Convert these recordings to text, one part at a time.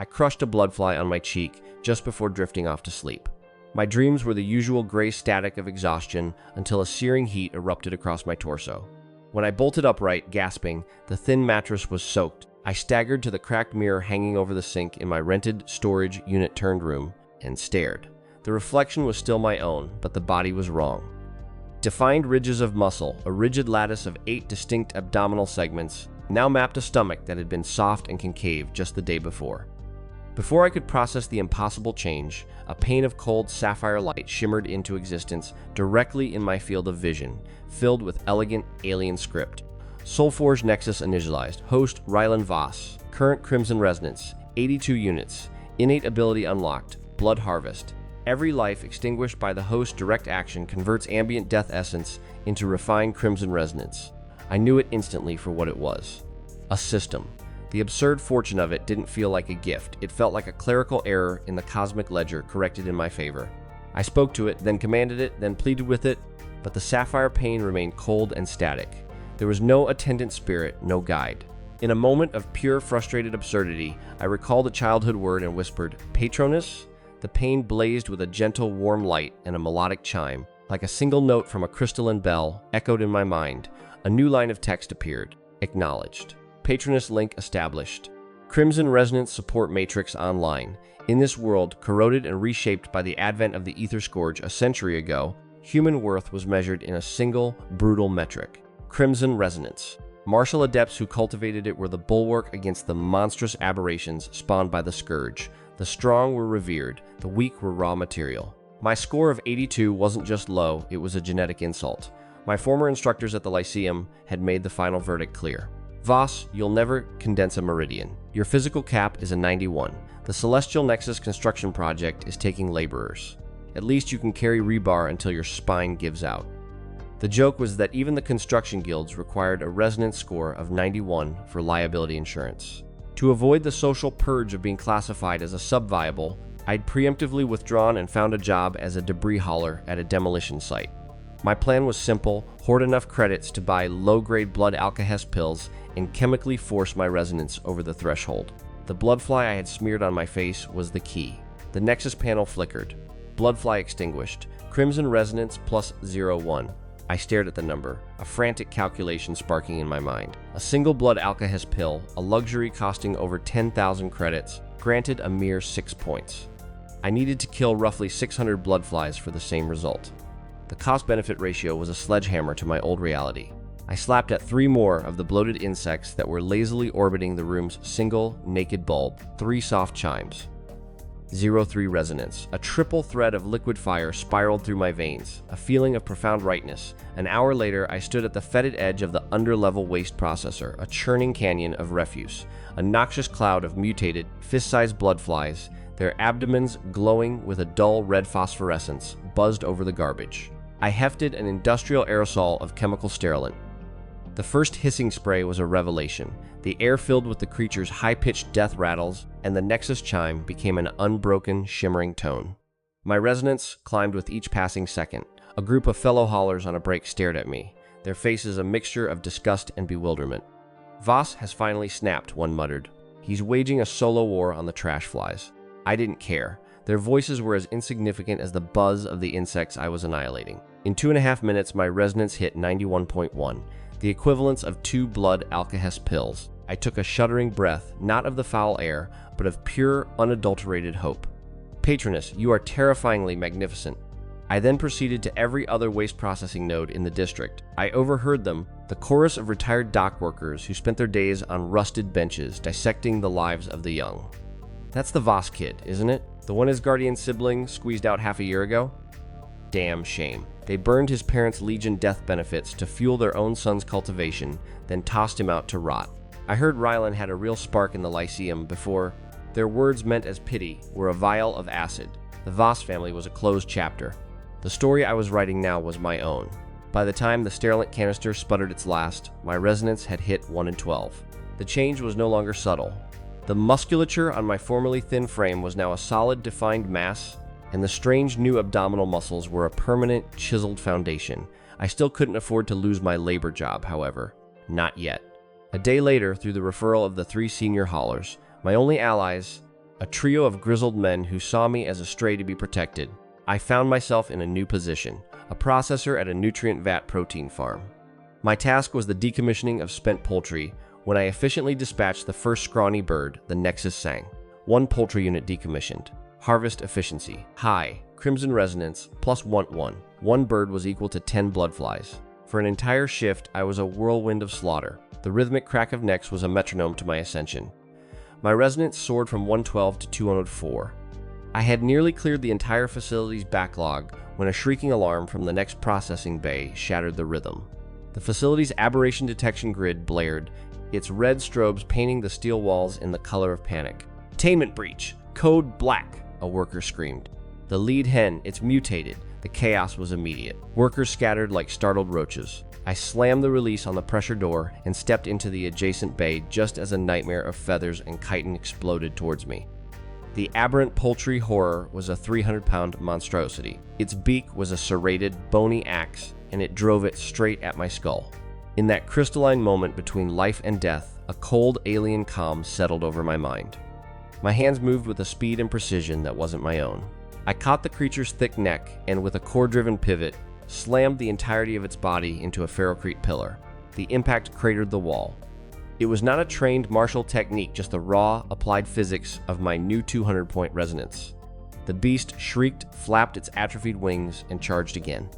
I crushed a bloodfly on my cheek just before drifting off to sleep. My dreams were the usual gray static of exhaustion until a searing heat erupted across my torso. When I bolted upright, gasping, the thin mattress was soaked. I staggered to the cracked mirror hanging over the sink in my rented storage unit turned room and stared. The reflection was still my own, but the body was wrong. Defined ridges of muscle, a rigid lattice of 8 distinct abdominal segments, now mapped a stomach that had been soft and concave just the day before. Before I could process the impossible change, a pane of cold sapphire light shimmered into existence directly in my field of vision, filled with elegant alien script. Soulforge Nexus initialized. Host Rylan Voss. Current Crimson Resonance. 82 units. Innate ability unlocked. Blood Harvest. Every life extinguished by the host's direct action converts ambient death essence into refined Crimson Resonance. I knew it instantly for what it was. A system. The absurd fortune of it didn't feel like a gift. It felt like a clerical error in the cosmic ledger corrected in my favor. I spoke to it, then commanded it, then pleaded with it, but the sapphire pane remained cold and static. There was no attendant spirit, no guide. In a moment of pure frustrated absurdity, I recalled a childhood word and whispered, "Patronus?" The pane blazed with a gentle, warm light and a melodic chime. Like a single note from a crystalline bell echoed in my mind. A new line of text appeared. Acknowledged. Patronus link established. Crimson Resonance Support Matrix online. In this world, corroded and reshaped by the advent of the Ether Scourge a century ago, human worth was measured in a single, brutal metric. Crimson Resonance. Martial adepts who cultivated it were the bulwark against the monstrous aberrations spawned by the Scourge. The strong were revered, the weak were raw material. My score of 82 wasn't just low, it was a genetic insult. My former instructors at the Lyceum had made the final verdict clear. Voss, you'll never condense a meridian. Your physical cap is a 91. The Celestial Nexus construction project is taking laborers. At least you can carry rebar until your spine gives out. The joke was that even the construction guilds required a resonance score of 91 for liability insurance. To avoid the social purge of being classified as a sub-viable, I'd preemptively withdrawn and found a job as a debris hauler at a demolition site. My plan was simple: hoard enough credits to buy low-grade blood alkahest pills and chemically force my resonance over the threshold. The bloodfly I had smeared on my face was the key. The Nexus panel flickered. Bloodfly extinguished. Crimson Resonance plus 01. I stared at the number, a frantic calculation sparking in my mind. A single blood alkahest pill, a luxury costing over 10,000 credits, granted a mere 6 points. I needed to kill roughly 600 bloodflies for the same result. The cost-benefit ratio was a sledgehammer to my old reality. I slapped at 3 more of the bloated insects that were lazily orbiting the room's single, naked bulb. 3 soft chimes. 03 Resonance. A triple thread of liquid fire spiraled through my veins, a feeling of profound rightness. An hour later, I stood at the fetid edge of the underlevel waste processor, a churning canyon of refuse. A noxious cloud of mutated, fist-sized bloodflies, their abdomens glowing with a dull red phosphorescence, buzzed over the garbage. I hefted an industrial aerosol of chemical sterilant. The first hissing spray was a revelation. The air filled with the creature's high-pitched death rattles, and the Nexus chime became an unbroken, shimmering tone. My resonance climbed with each passing second. A group of fellow haulers on a break stared at me, their faces a mixture of disgust and bewilderment. Voss has finally snapped, one muttered. He's waging a solo war on the trash flies. I didn't care. Their voices were as insignificant as the buzz of the insects I was annihilating. In 2.5 minutes, my resonance hit 91.1, the equivalence of 2 blood alkahest pills. I took a shuddering breath, not of the foul air, but of pure, unadulterated hope. Patronus, you are terrifyingly magnificent. I then proceeded to every other waste processing node in the district. I overheard them, the chorus of retired dock workers who spent their days on rusted benches dissecting the lives of the young. That's the Voss kid, isn't it? The one his guardian sibling squeezed out half a year ago? Damn shame. They burned his parents' Legion death benefits to fuel their own son's cultivation, then tossed him out to rot. I heard Rylan had a real spark in the Lyceum before. Their words meant as pity were a vial of acid. The Voss family was a closed chapter. The story I was writing now was my own. By the time the sterilant canister sputtered its last, my resonance had hit 1 in 12. The change was no longer subtle. The musculature on my formerly thin frame was now a solid, defined mass, and the strange new abdominal muscles were a permanent, chiseled foundation. I still couldn't afford to lose my labor job, however. Not yet. A day later, through the referral of the 3 senior haulers, my only allies a trio of grizzled men who saw me as a stray to be protected. I found myself in a new position, a processor at a nutrient vat protein farm. My task was the decommissioning of spent poultry. When I efficiently dispatched the first scrawny bird, the Nexus sang. 1 poultry unit decommissioned. Harvest efficiency high. Crimson resonance plus 1. 1 bird was equal to 10 bloodflies. For an entire shift, I was a whirlwind of slaughter. The rhythmic crack of necks was a metronome to my ascension. My resonance soared from 112 to 204. I had nearly cleared the entire facility's backlog when a shrieking alarm from the next processing bay shattered the rhythm. The facility's aberration detection grid blared, its red strobes painting the steel walls in the color of panic. "Containment breach! Code black!" a worker screamed. The lead hen, it's mutated. The chaos was immediate. Workers scattered like startled roaches. I slammed the release on the pressure door and stepped into the adjacent bay just as a nightmare of feathers and chitin exploded towards me. The aberrant poultry horror was a 300-pound monstrosity. Its beak was a serrated, bony axe, and it drove it straight at my skull. In that crystalline moment between life and death, a cold alien calm settled over my mind. My hands moved with a speed and precision that wasn't my own. I caught the creature's thick neck and, with a core-driven pivot, slammed the entirety of its body into a ferrocrete pillar. The impact cratered the wall. It was not a trained martial technique, just the raw, applied physics of my new 200-point resonance. The beast shrieked, flapped its atrophied wings, and charged again.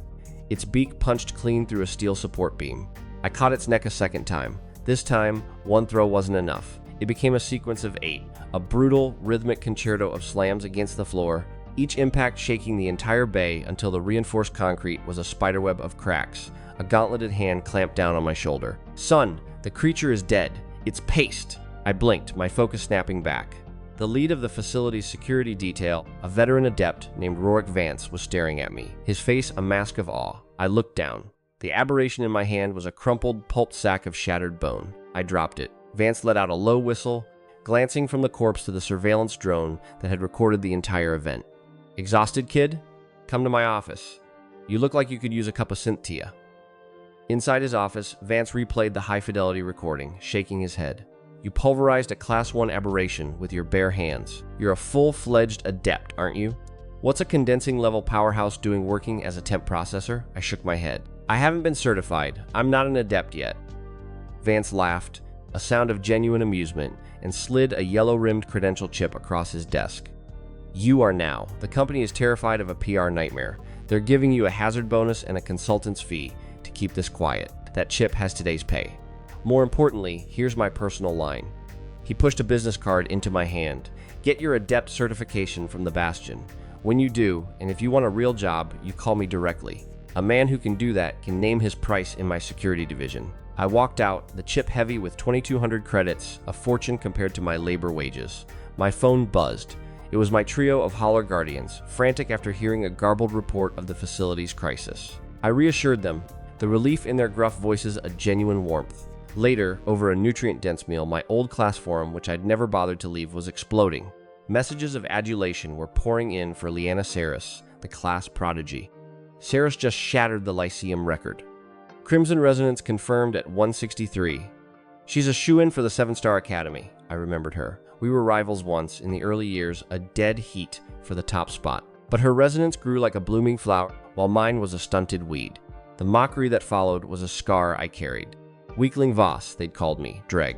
Its beak punched clean through a steel support beam. I caught its neck a second time. This time, 1 throw wasn't enough. It became a sequence of 8, a brutal, rhythmic concerto of slams against the floor, each impact shaking the entire bay until the reinforced concrete was a spiderweb of cracks. A gauntleted hand clamped down on my shoulder. "Son, the creature is dead. It's paste." I blinked, my focus snapping back. The lead of the facility's security detail, a veteran adept named Rorik Vance, was staring at me, his face a mask of awe. I looked down. The aberration in my hand was a crumpled, pulped sack of shattered bone. I dropped it. Vance let out a low whistle, glancing from the corpse to the surveillance drone that had recorded the entire event. "Exhausted, kid? Come to my office. You look like you could use a cup of Cynthia." Inside his office, Vance replayed the high-fidelity recording, shaking his head. "You pulverized a Class 1 aberration with your bare hands. You're a full-fledged adept, aren't you? What's a condensing-level powerhouse doing working as a temp processor?" I shook my head. "I haven't been certified. I'm not an adept yet." Vance laughed, a sound of genuine amusement, and slid a yellow-rimmed credential chip across his desk. "You are now. The company is terrified of a PR nightmare. They're giving you a hazard bonus and a consultant's fee to keep this quiet. That chip has today's pay. More importantly, here's my personal line." He pushed a business card into my hand. "Get your adept certification from the Bastion. When you do, and if you want a real job, you call me directly. A man who can do that can name his price in my security division." I walked out, the chip heavy with 2,200 credits, a fortune compared to my labor wages. My phone buzzed. It was my trio of Holler Guardians, frantic after hearing a garbled report of the facility's crisis. I reassured them, the relief in their gruff voices a genuine warmth. Later, over a nutrient-dense meal, my old class forum, which I'd never bothered to leave, was exploding. Messages of adulation were pouring in for Leanna Saris, the class prodigy. Saris just shattered the Lyceum record. Crimson resonance confirmed at 163. "She's a shoo-in for the 7-Star Academy," I remembered her. We were rivals once, in the early years, a dead heat for the top spot. But her resonance grew like a blooming flower, while mine was a stunted weed. The mockery that followed was a scar I carried. Weakling Voss, they'd called me, Dreg.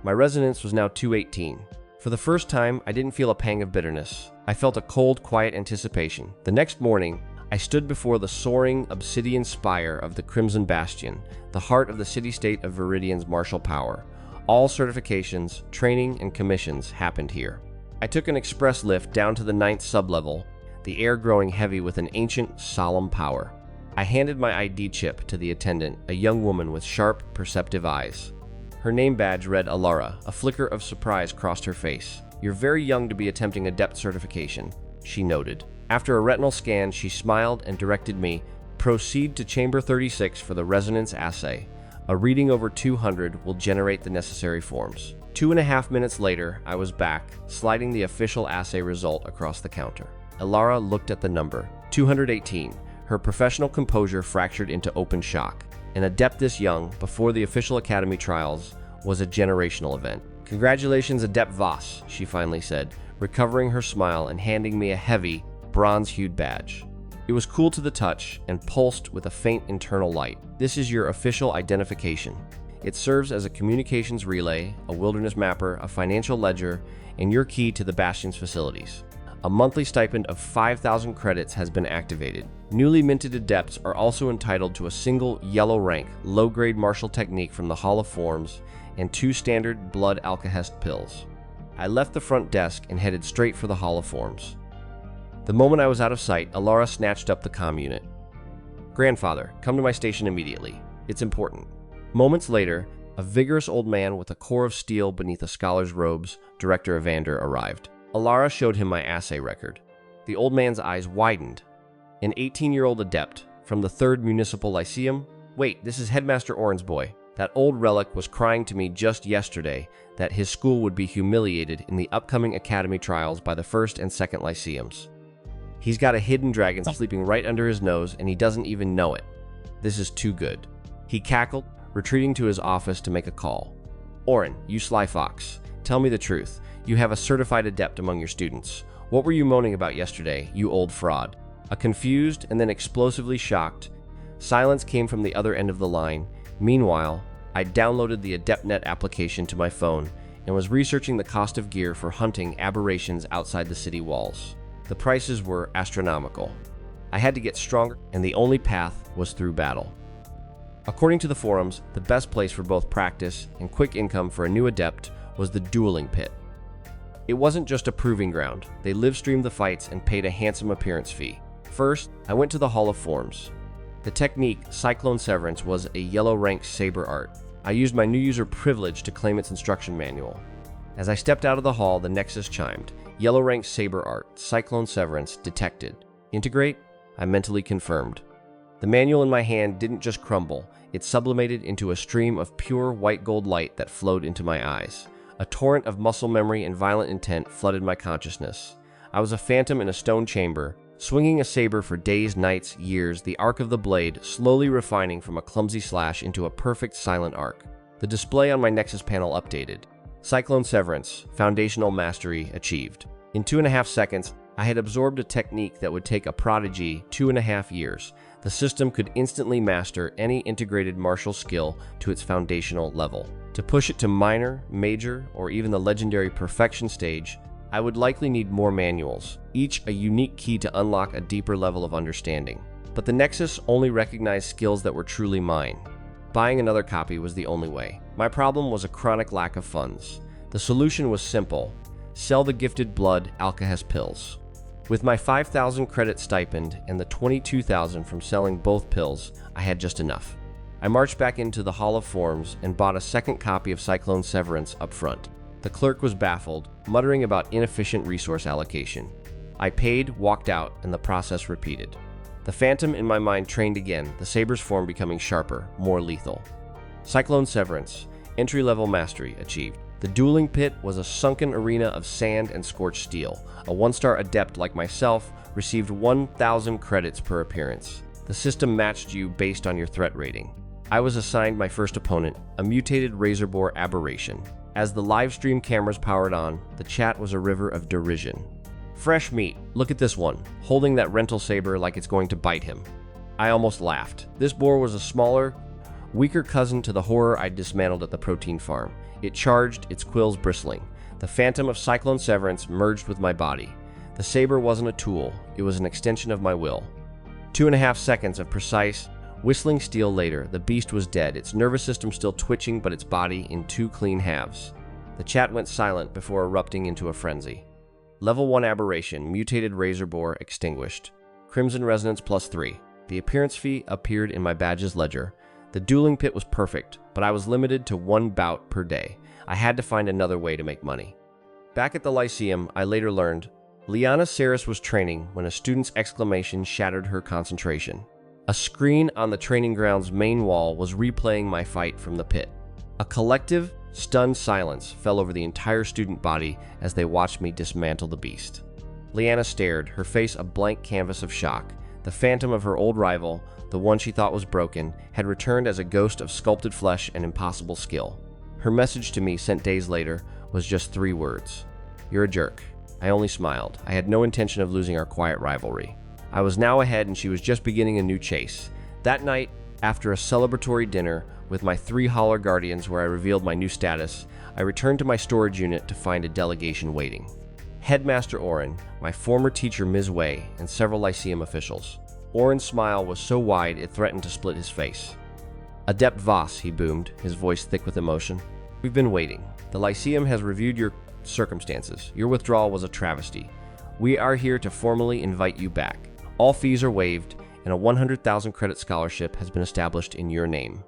My resonance was now 218. For the first time, I didn't feel a pang of bitterness. I felt a cold, quiet anticipation. The next morning, I stood before the soaring obsidian spire of the Crimson Bastion, the heart of the city-state of Viridian's martial power. All certifications, training, and commissions happened here. I took an express lift down to the 9th sublevel, the air growing heavy with an ancient, solemn power. I handed my ID chip to the attendant, a young woman with sharp, perceptive eyes. Her name badge read Alara. A flicker of surprise crossed her face. "You're very young to be attempting adept certification," she noted. After a retinal scan, she smiled and directed me, "Proceed to Chamber 36 for the resonance assay. A reading over 200 will generate the necessary forms." 2.5 minutes later, I was back, sliding the official assay result across the counter. Alara looked at the number. 218. Her professional composure fractured into open shock. An adept this young, before the official academy trials, was a generational event. "Congratulations, Adept Voss," she finally said. recovering her smile and handing me a heavy, bronze-hued badge. It was cool to the touch and pulsed with a faint internal light. This is your official identification. It serves as a communications relay, a wilderness mapper, a financial ledger, and your key to the Bastion's facilities. A monthly stipend of 5,000 credits has been activated. Newly minted adepts are also entitled to a single yellow rank, low-grade martial technique from the Hall of Forms and 2 standard blood alkahest pills. I left the front desk and headed straight for the Hall of Forms. The moment I was out of sight, Alara snatched up the comm unit. "Grandfather, come to my station immediately. It's important." Moments later, a vigorous old man with a core of steel beneath a scholar's robes, Director Evander, arrived. Alara showed him my assay record. The old man's eyes widened. "An 18-year-old adept from the 3rd Municipal Lyceum? Wait, this is Headmaster Oren's boy. That old relic was crying to me just yesterday that his school would be humiliated in the upcoming academy trials by the 1st and 2nd Lyceums. He's got a hidden dragon sleeping right under his nose and he doesn't even know it. This is too good." He cackled, retreating to his office to make a call. "Oren, you sly fox, tell me the truth. You have a certified adept among your students. What were you moaning about yesterday, you old fraud?" A confused and then explosively shocked silence came from the other end of the line. Meanwhile, I downloaded the AdeptNet application to my phone and was researching the cost of gear for hunting aberrations outside the city walls. The prices were astronomical. I had to get stronger, and the only path was through battle. According to the forums, the best place for both practice and quick income for a new adept was the dueling pit. It wasn't just a proving ground. They live-streamed the fights and paid a handsome appearance fee. First, I went to the Hall of Forms. The technique, Cyclone Severance, was a yellow-ranked saber art. I used my new user privilege to claim its instruction manual. As I stepped out of the hall, the Nexus chimed. Yellow-ranked saber art, Cyclone Severance, detected. Integrate? I mentally confirmed. The manual in my hand didn't just crumble. It sublimated into a stream of pure white gold light that flowed into my eyes. A torrent of muscle memory and violent intent flooded my consciousness. I was a phantom in a stone chamber, swinging a saber for days, nights, years, the arc of the blade slowly refining from a clumsy slash into a perfect silent arc. The display on my Nexus panel updated. Cyclone Severance, foundational mastery achieved. In 2.5 seconds, I had absorbed a technique that would take a prodigy 2.5 years. The system could instantly master any integrated martial skill to its foundational level. To push it to minor, major, or even the legendary perfection stage, I would likely need more manuals, each a unique key to unlock a deeper level of understanding. But the Nexus only recognized skills that were truly mine. Buying another copy was the only way. My problem was a chronic lack of funds. The solution was simple: sell the gifted blood alkahest pills. With my 5,000 credit stipend and the 22,000 from selling both pills, I had just enough. I marched back into the Hall of Forms and bought a second copy of Cyclone Severance up front. The clerk was baffled, muttering about inefficient resource allocation. I paid, walked out, and the process repeated. The phantom in my mind trained again, the saber's form becoming sharper, more lethal. Cyclone Severance, entry-level mastery achieved. The dueling pit was a sunken arena of sand and scorched steel. A 1-star adept like myself received 1,000 credits per appearance. The system matched you based on your threat rating. I was assigned my first opponent, a mutated Razorboar aberration. As the live stream cameras powered on, the chat was a river of derision. "Fresh meat, look at this one, holding that rental saber like it's going to bite him." I almost laughed. This boar was a smaller, weaker cousin to the horror I'd dismantled at the protein farm. It charged, its quills bristling. The phantom of Cyclone Severance merged with my body. The saber wasn't a tool, it was an extension of my will. 2.5 seconds of precise, whistling steel later, the beast was dead, its nervous system still twitching but its body in 2 clean halves. The chat went silent before erupting into a frenzy. Level 1 aberration, mutated Razorboar extinguished. Crimson Resonance +3. The appearance fee appeared in my badge's ledger. The dueling pit was perfect, but I was limited to 1 bout per day. I had to find another way to make money. Back at the Lyceum, I later learned, Liana Saris was training when a student's exclamation shattered her concentration. A screen on the training ground's main wall was replaying my fight from the pit. A collective, stunned silence fell over the entire student body as they watched me dismantle the beast. Liana stared, her face a blank canvas of shock. The phantom of her old rival, the one she thought was broken, had returned as a ghost of sculpted flesh and impossible skill. Her message to me, sent days later, was just 3 words. "You're a jerk." I only smiled. I had no intention of losing our quiet rivalry. I was now ahead and she was just beginning a new chase. That night, after a celebratory dinner with my 3 Holler Guardians where I revealed my new status, I returned to my storage unit to find a delegation waiting. Headmaster Oren, my former teacher Ms. Wei, and several Lyceum officials. Oren's smile was so wide it threatened to split his face. "Adept Voss," he boomed, his voice thick with emotion. "We've been waiting. The Lyceum has reviewed your circumstances. Your withdrawal was a travesty. We are here to formally invite you back. All fees are waived, and a 100,000 credit scholarship has been established in your name."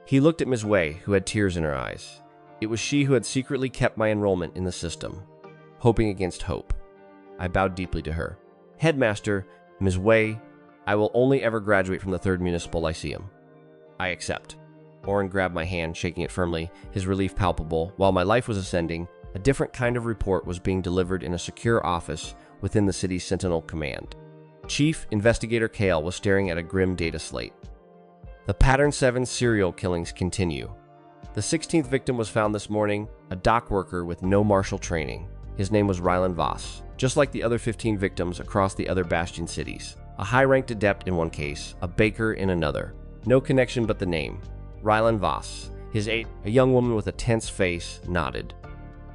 He looked at Ms. Wei, who had tears in her eyes. It was she who had secretly kept my enrollment in the system, hoping against hope. I bowed deeply to her. "Headmaster, Ms. Wei, I will only ever graduate from the 3rd Municipal Lyceum." "I accept." Oren grabbed my hand, shaking it firmly, his relief palpable. While my life was ascending, a different kind of report was being delivered in a secure office within the city's Sentinel Command. Chief Investigator Kale was staring at a grim data slate. The Pattern 7 serial killings continue. The 16th victim was found this morning, a dock worker with no martial training. His name was Rylan Voss, just like the other 15 victims across the other Bastion cities. A high-ranked adept in one case, a baker in another. No connection but the name. Rylan Voss. His age, a young woman with a tense face, nodded.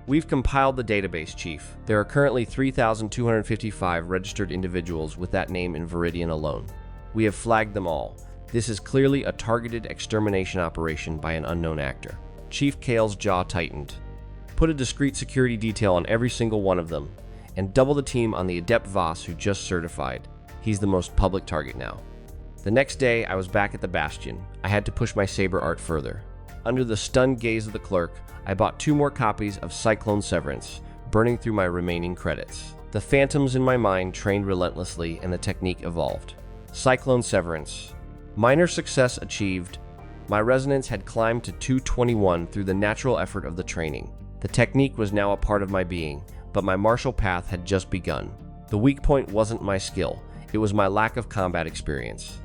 "We've compiled the database, Chief. There are currently 3,255 registered individuals with that name in Viridian alone. We have flagged them all. This is clearly a targeted extermination operation by an unknown actor." Chief Kale's jaw tightened. "Put a discreet security detail on every single one of them, and double the team on the Adept Voss who just certified. He's the most public target now." The next day, I was back at the Bastion. I had to push my saber art further. Under the stunned gaze of the clerk, I bought 2 more copies of Cyclone Severance, burning through my remaining credits. The phantoms in my mind trained relentlessly, and the technique evolved. Cyclone Severance. Minor success achieved. My resonance had climbed to 221 through the natural effort of the training. The technique was now a part of my being, but my martial path had just begun. The weak point wasn't my skill, it was my lack of combat experience.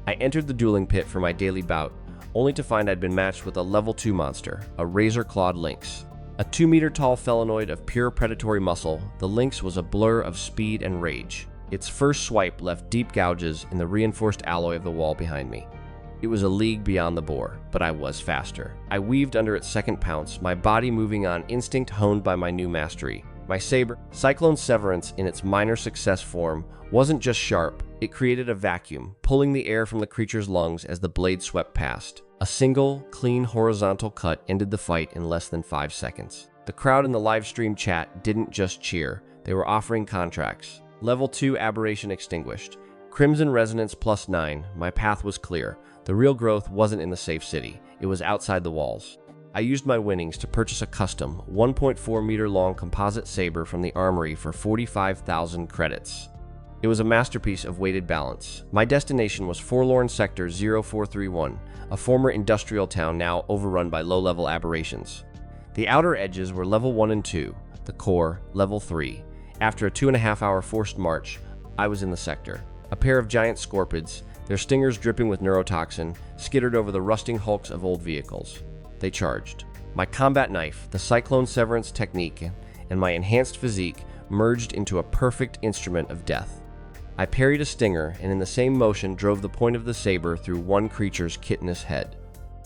I entered the dueling pit for my daily bout, only to find I'd been matched with a level 2 monster, a razor-clawed lynx. A 2-meter-tall felinoid of pure predatory muscle, the lynx was a blur of speed and rage. Its first swipe left deep gouges in the reinforced alloy of the wall behind me. It was a league beyond the boar, but I was faster. I weaved under its second pounce, my body moving on instinct honed by my new mastery. My saber, Cyclone Severance in its minor success form, wasn't just sharp, it created a vacuum, pulling the air from the creature's lungs as the blade swept past. A single, clean horizontal cut ended the fight in less than 5 seconds. The crowd in the live stream chat didn't just cheer, they were offering contracts. Level 2 aberration extinguished. Crimson Resonance +9, my path was clear. The real growth wasn't in the safe city, it was outside the walls. I used my winnings to purchase a custom, 1.4 meter long composite saber from the armory for 45,000 credits. It was a masterpiece of weighted balance. My destination was Forlorn Sector 0431, a former industrial town now overrun by low-level aberrations. The outer edges were level 1 and 2, the core, level 3. After a 2.5-hour forced march, I was in the sector. A pair of giant scorpids, their stingers dripping with neurotoxin, skittered over the rusting hulks of old vehicles. They charged. My combat knife, the Cyclone Severance technique, and my enhanced physique merged into a perfect instrument of death. I parried a stinger, and in the same motion drove the point of the saber through one creature's chitinous head.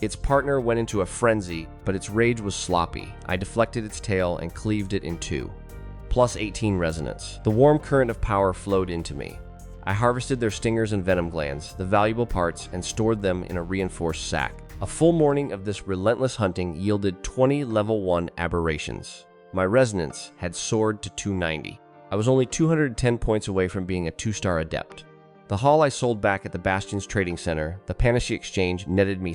Its partner went into a frenzy, but its rage was sloppy. I deflected its tail and cleaved it in 2. +18 resonance. The warm current of power flowed into me. I harvested their stingers and venom glands, the valuable parts, and stored them in a reinforced sack. A full morning of this relentless hunting yielded 20 level 1 aberrations. My resonance had soared to 290. I was only 210 points away from being a 2-star adept. The haul I sold back at the Bastion's trading center, the Panache Exchange, netted me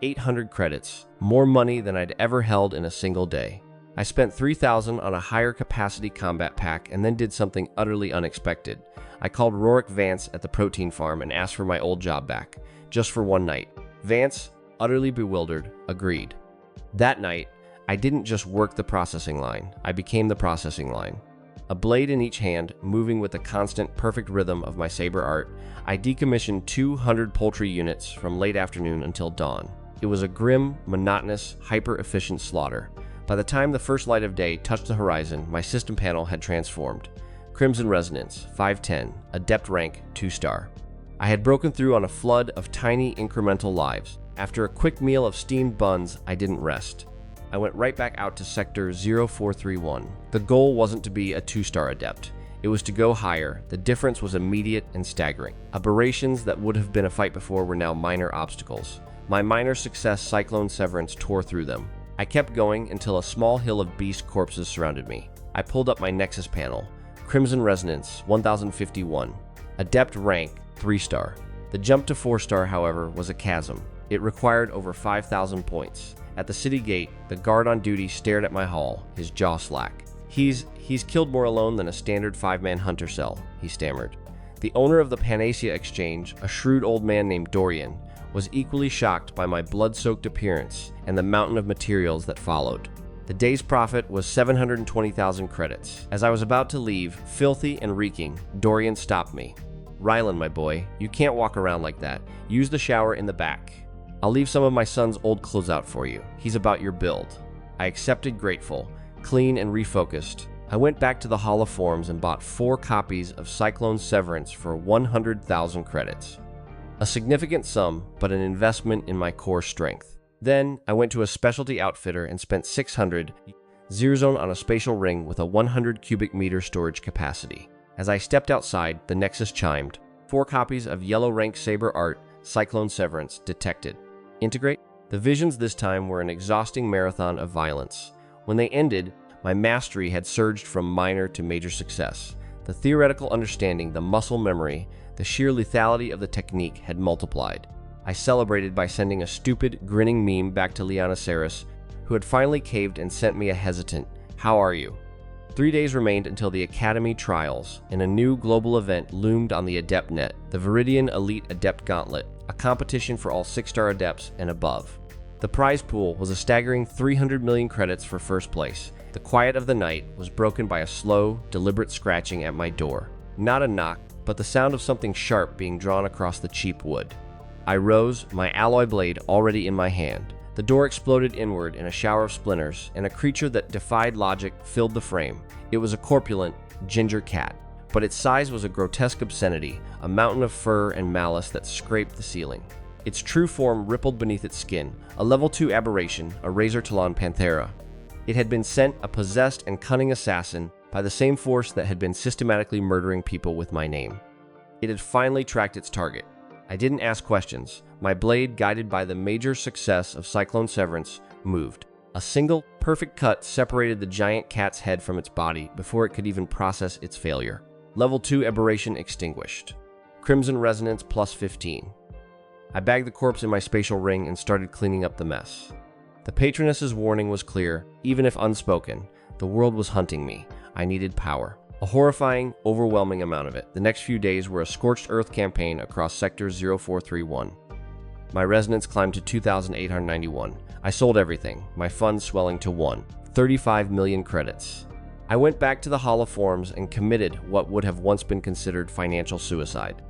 800 credits, more money than I'd ever held in a single day. I spent 3,000 on a higher capacity combat pack and then did something utterly unexpected. I called Rorik Vance at the protein farm and asked for my old job back, just for one night. Vance, utterly bewildered, agreed. That night, I didn't just work the processing line, I became the processing line. A blade in each hand, moving with the constant, perfect rhythm of my saber art, I decommissioned 200 poultry units from late afternoon until dawn. It was a grim, monotonous, hyper-efficient slaughter, By the time the first light of day touched the horizon, my system panel had transformed. Crimson Resonance, 510, Adept rank, 2-star. I had broken through on a flood of tiny incremental lives. After a quick meal of steamed buns, I didn't rest. I went right back out to Sector 0431. The goal wasn't to be a 2-star Adept. It was to go higher. The difference was immediate and staggering. Aberrations that would have been a fight before were now minor obstacles. My minor success, Cyclone Severance, tore through them. I kept going until a small hill of beast corpses surrounded me. I pulled up my Nexus panel. Crimson Resonance, 1051. Adept rank, 3-star. The jump to 4-star, however, was a chasm. It required over 5,000 points. At the city gate, the guard on duty stared at my haul, his jaw slack. He's killed more alone than a standard 5-man hunter cell, he stammered. The owner of the Panacea Exchange, a shrewd old man named Dorian, was equally shocked by my blood-soaked appearance and the mountain of materials that followed. The day's profit was 720,000 credits. As I was about to leave, filthy and reeking, Dorian stopped me. "Rylan, my boy, you can't walk around like that. Use the shower in the back. I'll leave some of my son's old clothes out for you. He's about your build." I accepted, grateful. Clean and refocused, I went back to the Hall of Forms and bought 4 copies of Cyclone Severance for 100,000 credits. A significant sum, but an investment in my core strength. Then, I went to a specialty outfitter and spent 600 Zone on a spatial ring with a 100 cubic meter storage capacity. As I stepped outside, the Nexus chimed. 4 copies of Yellow Rank Saber Art, Cyclone Severance, detected. Integrate? The visions this time were an exhausting marathon of violence. When they ended, my mastery had surged from minor to major success. The theoretical understanding, the muscle memory, the sheer lethality of the technique had multiplied. I celebrated by sending a stupid, grinning meme back to Liana Saris, who had finally caved and sent me a hesitant, "How are you?" 3 days remained until the Academy Trials, and a new global event loomed on the Adept Net, the Viridian Elite Adept Gauntlet, a competition for all 6-star Adepts and above. The prize pool was a staggering 300 million credits for first place. The quiet of the night was broken by a slow, deliberate scratching at my door. Not a knock, but the sound of something sharp being drawn across the cheap wood. I rose, my alloy blade already in my hand. The door exploded inward in a shower of splinters, and a creature that defied logic filled the frame. It was a corpulent, ginger cat, but its size was a grotesque obscenity, a mountain of fur and malice that scraped the ceiling. Its true form rippled beneath its skin, a level 2 aberration, a razor talon panthera. It had been sent, a possessed and cunning assassin, by the same force that had been systematically murdering people with my name. It had finally tracked its target. I didn't ask questions. My blade, guided by the major success of Cyclone Severance, moved. A single, perfect cut separated the giant cat's head from its body before it could even process its failure. Level 2 aberration extinguished. Crimson Resonance plus 15. I bagged the corpse in my spatial ring and started cleaning up the mess. The Patroness's warning was clear, even if unspoken. The world was hunting me. I needed power. A horrifying, overwhelming amount of it. The next few days were a scorched earth campaign across Sector 0431. My resonance climbed to 2,891. I sold everything, my funds swelling to 35 million credits. I went back to the Hall of Forms and committed what would have once been considered financial suicide.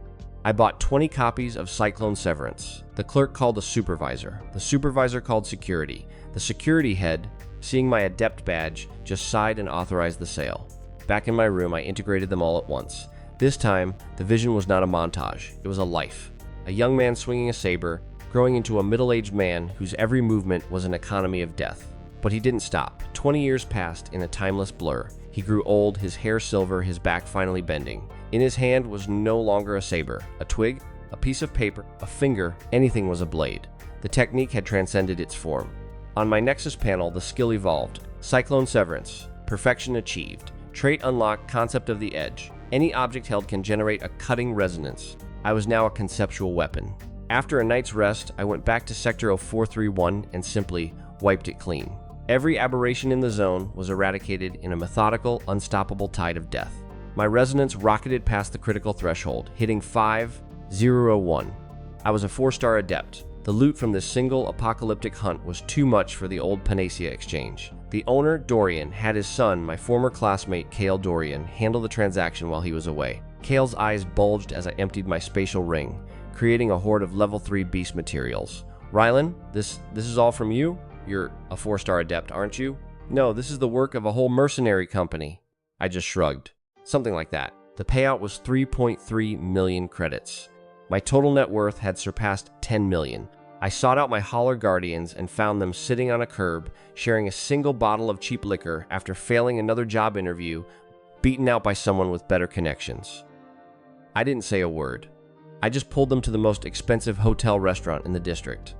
I bought 20 copies of Cyclone Severance. The clerk called the supervisor. The supervisor called security. The security head, seeing my adept badge, just sighed and authorized the sale. Back in my room, I integrated them all at once. This time, the vision was not a montage. It was a life. A young man swinging a saber, growing into a middle-aged man whose every movement was an economy of death. But he didn't stop. 20 years passed in a timeless blur. He grew old, his hair silver, his back finally bending. In his hand was no longer a saber, a twig, a piece of paper, a finger, anything was a blade. The technique had transcended its form. On my Nexus panel, the skill evolved. Cyclone Severance, perfection achieved. Trait unlocked, concept of the edge. Any object held can generate a cutting resonance. I was now a conceptual weapon. After a night's rest, I went back to Sector 0431 and simply wiped it clean. Every aberration in the zone was eradicated in a methodical, unstoppable tide of death. My resonance rocketed past the critical threshold, hitting 5,001. I was a 4-star adept. The loot from this single apocalyptic hunt was too much for the old Panacea Exchange. The owner, Dorian, had his son, my former classmate Kale Dorian, handle the transaction while he was away. Kale's eyes bulged as I emptied my spatial ring, creating a horde of level 3 beast materials. "Rylan, this is all from you? You're a 4-star adept, aren't you?" No, this is the work of a whole mercenary company. I just shrugged. Something like that. The payout was 3.3 million credits. My total net worth had surpassed 10 million. I sought out my holler guardians and found them sitting on a curb, sharing a single bottle of cheap liquor after failing another job interview, beaten out by someone with better connections. I didn't say a word. I just pulled them to the most expensive hotel restaurant in the district.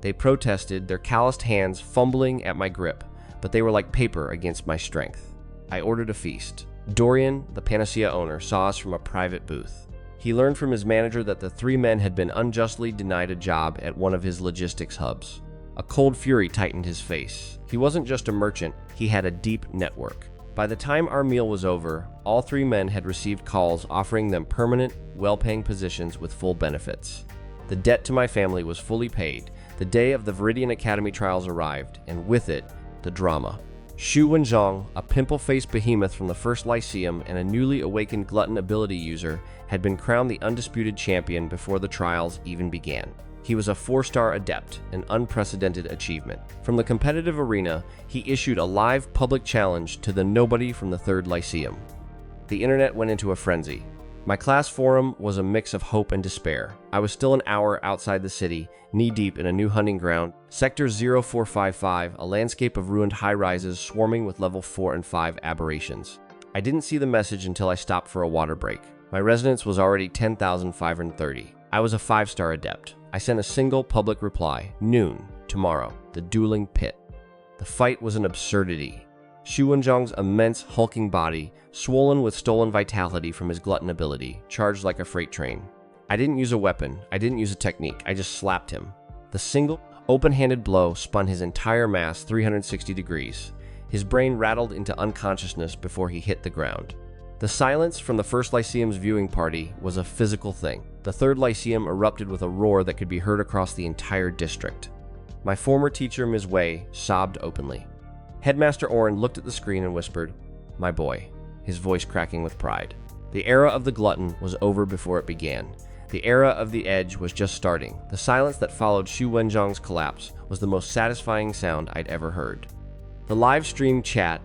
They protested, their calloused hands fumbling at my grip, but they were like paper against my strength. I ordered a feast. Dorian, the Panacea owner, saw us from a private booth. He learned from his manager that the three men had been unjustly denied a job at one of his logistics hubs. A cold fury tightened his face. He wasn't just a merchant, he had a deep network. By the time our meal was over, all three men had received calls offering them permanent, well-paying positions with full benefits. The debt to my family was fully paid. The day of the Viridian Academy trials arrived, and with it, the drama. Xu Wenzhong, a pimple-faced behemoth from the First Lyceum and a newly awakened glutton ability user, had been crowned the undisputed champion before the trials even began. He was a 4-star adept, an unprecedented achievement. From the competitive arena, he issued a live public challenge to the nobody from the Third Lyceum. The internet went into a frenzy. My class forum was a mix of hope and despair. I was still an hour outside the city, knee-deep in a new hunting ground, Sector 0455, a landscape of ruined high-rises swarming with level 4 and 5 aberrations. I didn't see the message until I stopped for a water break. My resonance was already 10,530. I was a 5-star adept. I sent a single public reply, noon, tomorrow, the dueling pit. The fight was an absurdity. Xu Wenzhong's immense, hulking body, swollen with stolen vitality from his glutton ability, charged like a freight train. I didn't use a weapon, I didn't use a technique, I just slapped him. The single, open-handed blow spun his entire mass 360 degrees. His brain rattled into unconsciousness before he hit the ground. The silence from the First Lyceum's viewing party was a physical thing. The Third Lyceum erupted with a roar that could be heard across the entire district. My former teacher, Ms. Wei, sobbed openly. Headmaster Oren looked at the screen and whispered, "My boy," his voice cracking with pride. The era of the glutton was over before it began. The era of the edge was just starting. The silence that followed Xu Wenzhong's collapse was the most satisfying sound I'd ever heard. The live stream chat,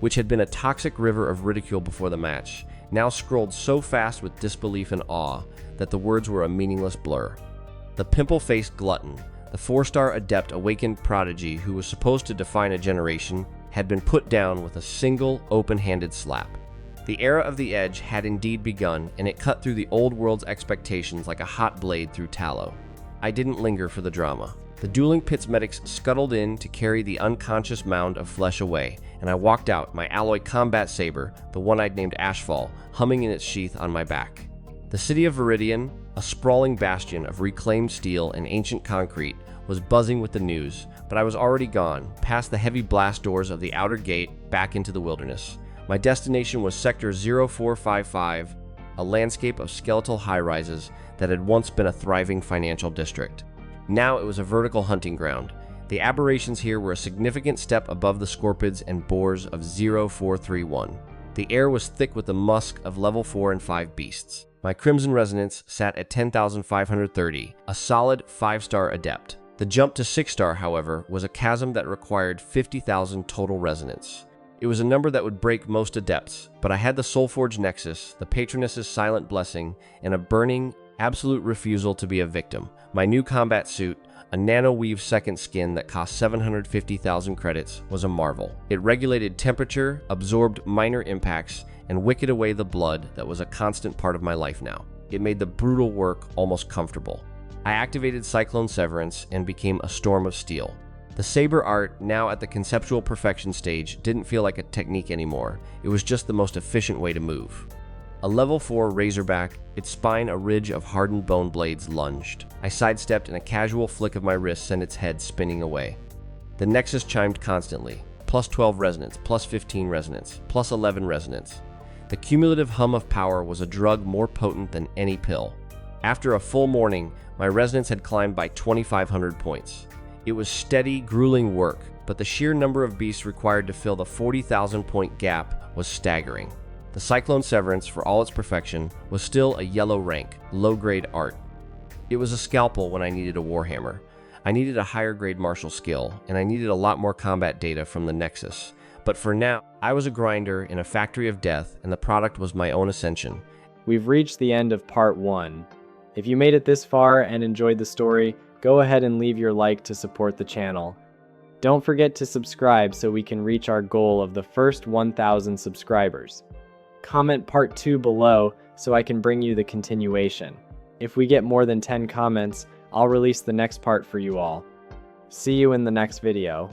which had been a toxic river of ridicule before the match, now scrolled so fast with disbelief and awe that the words were a meaningless blur. The pimple-faced glutton, the 4-star adept awakened prodigy who was supposed to define a generation, had been put down with a single open-handed slap. The era of the edge had indeed begun, and it cut through the old world's expectations like a hot blade through tallow. I didn't linger for the drama. The dueling pit's medics scuttled in to carry the unconscious mound of flesh away, and I walked out, my alloy combat saber, the one I'd named Ashfall, humming in its sheath on my back. The city of Viridian, a sprawling bastion of reclaimed steel and ancient concrete, was buzzing with the news, but I was already gone, past the heavy blast doors of the outer gate, back into the wilderness. My destination was Sector 0455, a landscape of skeletal high-rises that had once been a thriving financial district. Now it was a vertical hunting ground. The aberrations here were a significant step above the scorpids and boars of 0431. The air was thick with the musk of level 4 and 5 beasts. My Crimson Resonance sat at 10,530, a solid 5-star adept. The jump to 6-star, however, was a chasm that required 50,000 total resonance. It was a number that would break most adepts, but I had the Soulforge Nexus, the Patroness's silent blessing, and a burning, absolute refusal to be a victim. My new combat suit, a nano-weave second skin that cost 750,000 credits, was a marvel. It regulated temperature, absorbed minor impacts, and wicked away the blood that was a constant part of my life now. It made the brutal work almost comfortable. I activated Cyclone Severance and became a storm of steel. The saber art, now at the conceptual perfection stage, didn't feel like a technique anymore. It was just the most efficient way to move. A level 4 razorback, its spine a ridge of hardened bone blades, lunged. I sidestepped and a casual flick of my wrist sent its head spinning away. The Nexus chimed constantly. Plus 12 resonance, plus 15 resonance, plus 11 resonance. The cumulative hum of power was a drug more potent than any pill. After a full morning, my resonance had climbed by 2,500 points. It was steady, grueling work, but the sheer number of beasts required to fill the 40,000-point gap was staggering. The Cyclone Severance, for all its perfection, was still a yellow rank, low-grade art. It was a scalpel when I needed a warhammer. I needed a higher-grade martial skill, and I needed a lot more combat data from the Nexus. But for now, I was a grinder in a factory of death, and the product was my own ascension. We've reached the end of part 1. If you made it this far and enjoyed the story, go ahead and leave your like to support the channel. Don't forget to subscribe so we can reach our goal of the first 1,000 subscribers. Comment part 2 below so I can bring you the continuation. If we get more than 10 comments, I'll release the next part for you all. See you in the next video.